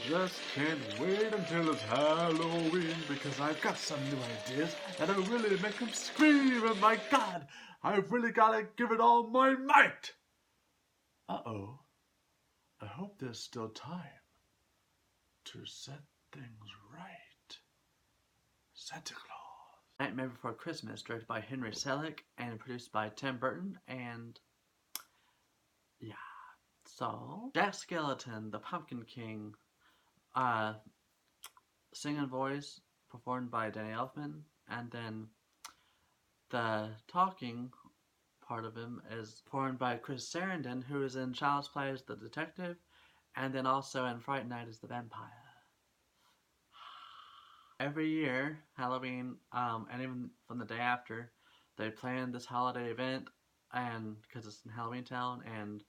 just can't wait until it's Halloween because I've got some new ideas that'll really make them scream, and my God, I've really gotta give it all my might. Uh-oh. I hope there's still time to set things right. Santa Claus. Nightmare Before Christmas, directed by Henry Selick and produced by Tim Burton, and yeah. So, Jack Skellington, the Pumpkin King, singing voice performed by Danny Elfman, and then the talking part of him is performed by Chris Sarandon, who is in Child's Play as the detective, and then also in Fright Night as the vampire. Every year, Halloween, and even from the day after, they plan this holiday event, and because it's in Halloween Town, and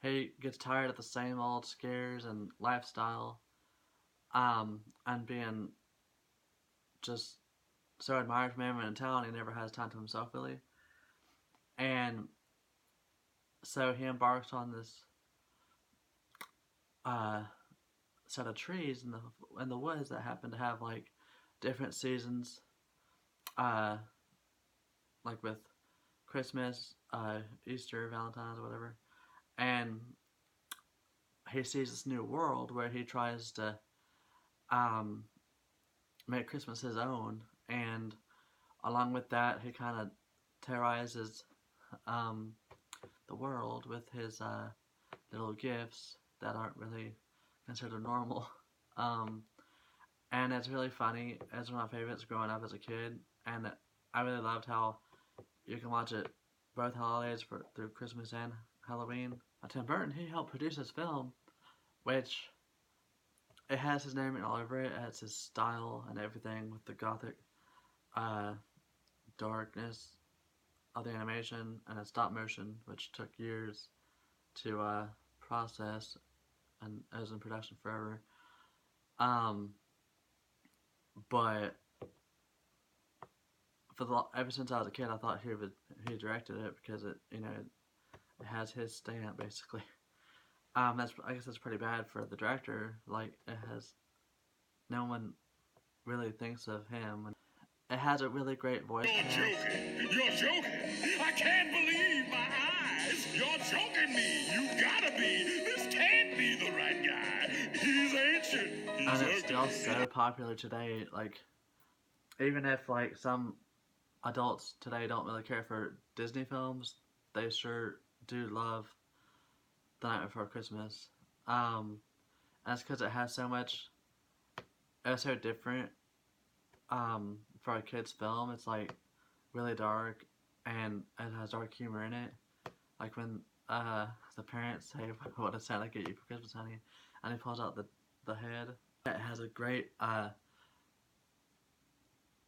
he gets tired of the same old scares and lifestyle, and being just so admired from everyone in town, he never has time to himself really. And so he embarks on this set of trees in the woods that happen to have like different seasons, like with Christmas, Easter, Valentine's, or whatever. And he sees this new world where he tries to make Christmas his own, and along with that, he kind of terrorizes the world with his little gifts that aren't really considered normal. And it's really funny. It's one of my favorites growing up as a kid, and I really loved how you can watch it both holidays through Christmas and Halloween. Tim Burton, he helped produce this film, which it has his name all over it. It has his style and everything with the gothic darkness of the animation, and its stop motion, which took years to process, and it was in production forever. But ever since I was a kid, I thought he directed it because it has his stamp basically. I guess that's pretty bad for the director. Like, no one really thinks of him. It has a really great voice cast. You're joking! I can't believe my eyes! You're joking me! You gotta be! This can't be the right guy! He's ancient! And it's still so popular today. Like, even if like some adults today don't really care for Disney films, they sure do love The Night Before Christmas. And that's because it has so much. It's so different. For a kid's film, it's like really dark, and it has dark humor in it. Like when the parents say, "What does Santa get you for Christmas, honey?" and he pulls out the head. It has a great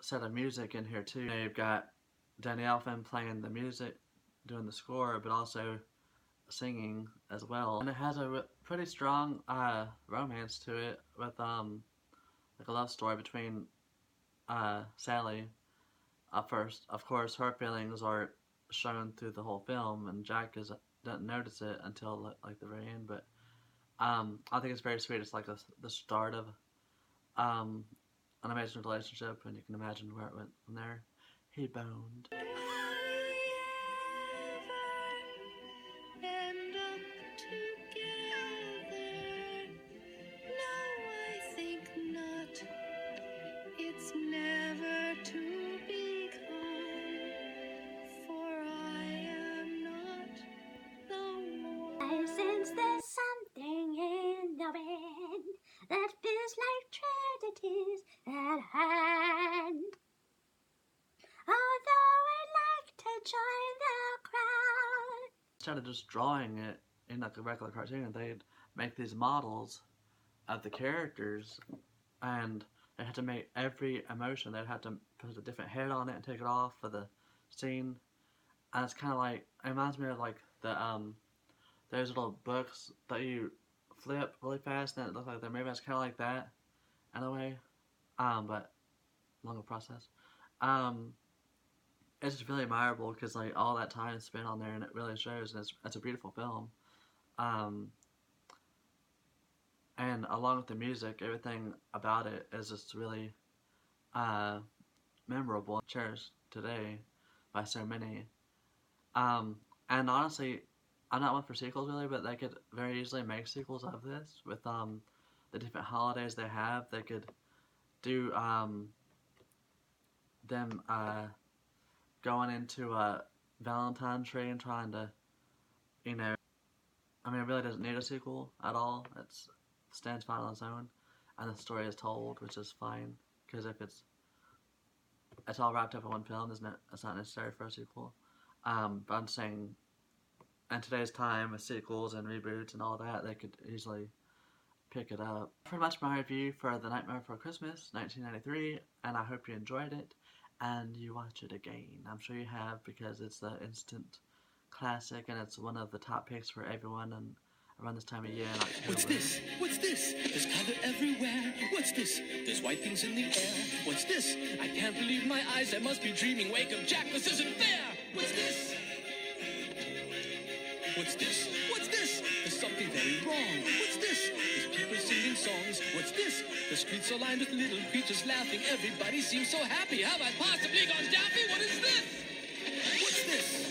set of music in here too. You've got Danny Elfman playing the music, doing the score, but also singing as well. And it has a pretty strong romance to it with like a love story between Sally. First, of course, her feelings are shown through the whole film, and Jack doesn't notice it until like the very end. But I think it's very sweet. It's like the start of an amazing relationship, and you can imagine where it went from there. He boned. Since there's something in the wind that feels like tragedies at hand. Although I'd like to join the crowd. Instead of just drawing it in like a regular cartoon, they'd make these models of the characters, and they had to make every emotion. They'd have to put a different head on it and take it off for the scene. And it's kind of like, it reminds me of like the those little books that you flip really fast and it looks like they're moving. It's kind of like that in a way, but longer process. It's just really admirable because like all that time is spent on there, and it really shows, and it's a beautiful film. And along with the music, everything about it is just really memorable and cherished today by so many. And honestly, I'm not one for sequels really, but they could very easily make sequels of this with the different holidays they have. They could do them going into a Valentine's tree and trying to, you know, I mean, it really doesn't need a sequel at all. It stands fine on its own, and the story is told, which is fine. Because if it's all wrapped up in one film, isn't it? It's not necessary for a sequel. But I'm saying, in today's time with sequels and reboots and all that, they could easily pick it up. Pretty much my review for The Nightmare Before Christmas, 1993, and I hope you enjoyed it and you watch it again. I'm sure you have, because it's the instant classic and it's one of the top picks for everyone and around this time of year in October. What's this? What's this? There's color everywhere. What's this? There's white things in the air. What's this? I can't believe my eyes. I must be dreaming. Wake up, Jack. This isn't fair. What's this? What's this? What's this? There's something very wrong. What's this? There's people singing songs. What's this? The streets are lined with little creatures laughing. Everybody seems so happy. Have I possibly gone daffy? What is this? What's this?